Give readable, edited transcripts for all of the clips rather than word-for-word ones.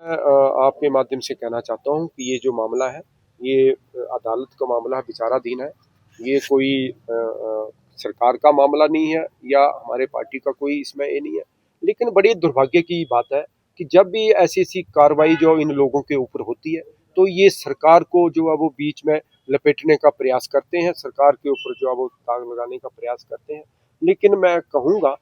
मैं आपके माध्यम से कहना चाहता हूँ कि ये जो मामला है, ये अदालत का मामला है, विचाराधीन है। ये कोई सरकार का मामला नहीं है या हमारे पार्टी का कोई इसमें ये नहीं है। लेकिन बड़ी दुर्भाग्य की बात है कि जब भी ऐसी-ऐसी कार्रवाई जो इन लोगों के ऊपर होती है, तो ये सरकार को जो है वो बीच में लपेटने का प्रयास करते हैं, सरकार के ऊपर जो है वो दाग लगाने का प्रयास करते हैं। लेकिन मैं कहूँगा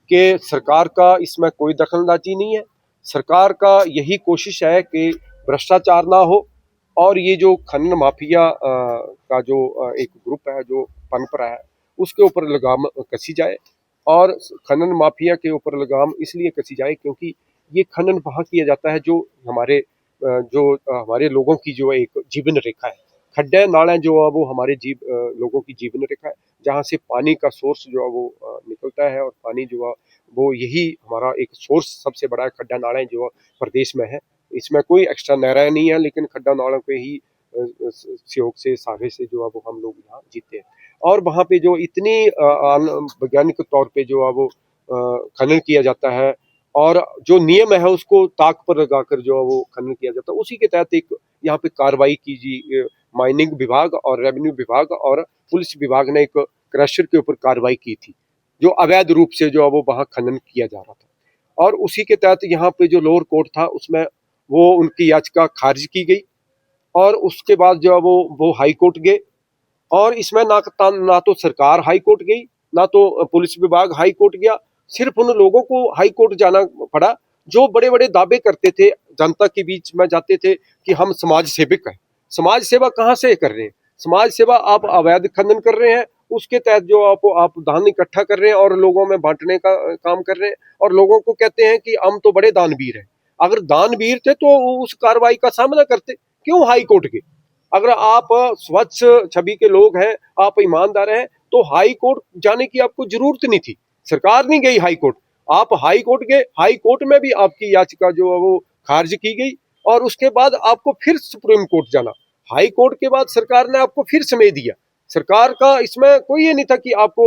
कि सरकार का इसमें कोई दखलंदाजी नहीं है। सरकार का यही कोशिश है कि भ्रष्टाचार ना हो और ये जो खनन माफिया का जो एक ग्रुप है जो पनप रहा है, उसके ऊपर लगाम कसी जाए। और खनन माफिया के ऊपर लगाम इसलिए कसी जाए क्योंकि ये खनन वहाँ किया जाता है जो हमारे लोगों की जो एक जीवन रेखा है। खड्डे नाले जो है वो हमारे लोगों की जीवन रेखा है, जहाँ से पानी का सोर्स जो है वो निकलता है और पानी जो है वो यही हमारा एक सोर्स सबसे बड़ा है। खड्डा नाले जो प्रदेश में है, इसमें कोई एक्स्ट्रा नहरें नहीं है, लेकिन खड्डा नालों के ही सहयोग से सहारे से जो है वो हम लोग यहाँ जीते हैं। और वहाँ पे जो इतनी वैज्ञानिक तौर पे जो है वो खनन किया जाता है और जो नियम है उसको ताक पर लगाकर जो है वो खनन किया जाता है, उसी के तहत एक यहाँ पे कार्रवाई की माइनिंग विभाग और रेवेन्यू विभाग और पुलिस विभाग ने एक क्रशर के ऊपर कार्रवाई की थी, जो अवैध रूप से जो है वो वहाँ खनन किया जा रहा था। और उसी के तहत यहाँ पे जो लोअर कोर्ट था उसमें वो उनकी याचिका खारिज की गई और उसके बाद जो है वो हाई कोर्ट गए। और इसमें ना तो सरकार हाई कोर्ट गई, ना तो पुलिस विभाग हाई कोर्ट गया। सिर्फ उन लोगों को हाई कोर्ट जाना पड़ा जो बड़े बड़े दावे करते थे, जनता के बीच में जाते थे कि हम समाज सेवक हैं। समाज सेवा कहाँ से कर रहे हैं? समाज सेवा आप अवैध खनन कर रहे हैं, उसके तहत जो आप दान इकट्ठा कर रहे हैं और लोगों में बांटने का काम कर रहे हैं और लोगों को कहते हैं कि हम तो बड़े दानवीर हैं। अगर दानवीर थे तो उस कार्रवाई का सामना करते, क्यों हाई कोर्ट गए? अगर आप स्वच्छ छवि के लोग हैं, आप ईमानदार हैं, तो हाई कोर्ट जाने की आपको जरूरत नहीं थी। सरकार नहीं गई हाई कोर्ट, आप हाई कोर्ट गए। हाई कोर्ट में भी आपकी याचिका जो है वो खारिज की गई और उसके बाद आपको फिर सुप्रीम कोर्ट जाना। हाई कोर्ट के बाद सरकार ने आपको फिर समय दिया। सरकार का इसमें कोई ये नहीं था कि आपको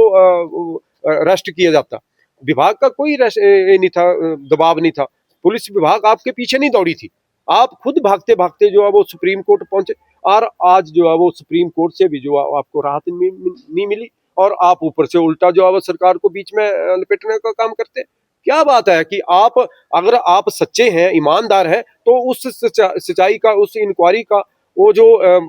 अरेस्ट किया जाता। विभाग का कोई ये नहीं था, दबाव नहीं था। पुलिस विभाग आपके पीछे नहीं दौड़ी थी। आप खुद भागते भागते जो है वो सुप्रीम कोर्ट पहुंचे और आज जो है वो सुप्रीम कोर्ट से भी जो है आपको राहत नहीं मिली और आप ऊपर से उल्टा जो है वो सरकार को बीच में लपेटने का काम करते हैं। क्या बात है कि अगर आप सच्चे हैं, ईमानदार हैं, तो उस सच्चाई का, उस इंक्वायरी का वो जो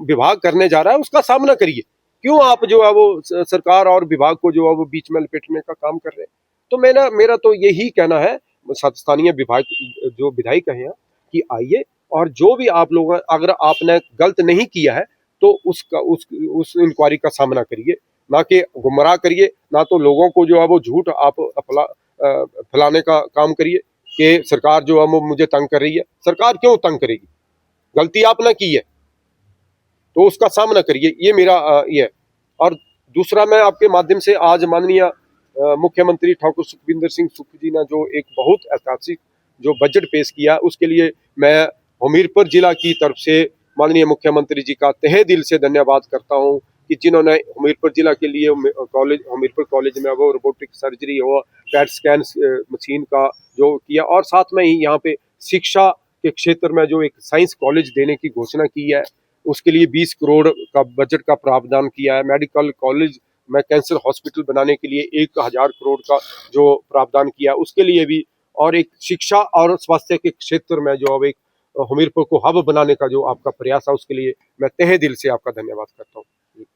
विभाग करने जा रहा है उसका सामना करिए। क्यों आप जो है वो सरकार और विभाग को जो है वो बीच में लपेटने का काम कर रहे हैं? तो मेरा तो यही कहना है स्थानीय विभाग जो विधायक हैं कि आइए और जो भी आप लोग, अगर आपने गलत नहीं किया है तो उस इंक्वायरी का सामना करिए, ना कि गुमराह करिए, ना तो लोगों को जो है वो झूठ आप फैलाने का काम करिए कि सरकार जो है वो मुझे तंग कर रही है। सरकार क्यों तंग करेगी? गलती आपने की है तो उसका सामना करिए, ये मेरा ये है। और दूसरा, मैं आपके माध्यम से आज माननीय मुख्यमंत्री ठाकुर सुखविंदर सिंह सुक्खू जी ने जो एक बहुत ऐतिहासिक जो बजट पेश किया, उसके लिए मैं हमीरपुर जिला की तरफ से माननीय मुख्यमंत्री जी का तहे दिल से धन्यवाद करता हूं कि जिन्होंने हमीरपुर जिला के लिए हमीरपुर कॉलेज में वो रोबोटिक सर्जरी हो, पैट स्कैन मशीन का जो किया और साथ में ही यहाँ पे शिक्षा के क्षेत्र में जो एक साइंस कॉलेज देने की घोषणा की है, उसके लिए 20 करोड़ का बजट का प्रावधान किया है। मेडिकल कॉलेज में कैंसर हॉस्पिटल बनाने के लिए 1000 करोड़ का जो प्रावधान किया, उसके लिए भी। और एक शिक्षा और स्वास्थ्य के क्षेत्र में जो अब एक हमीरपुर को हब बनाने का जो आपका प्रयास है, उसके लिए मैं तहे दिल से आपका धन्यवाद करता हूँ।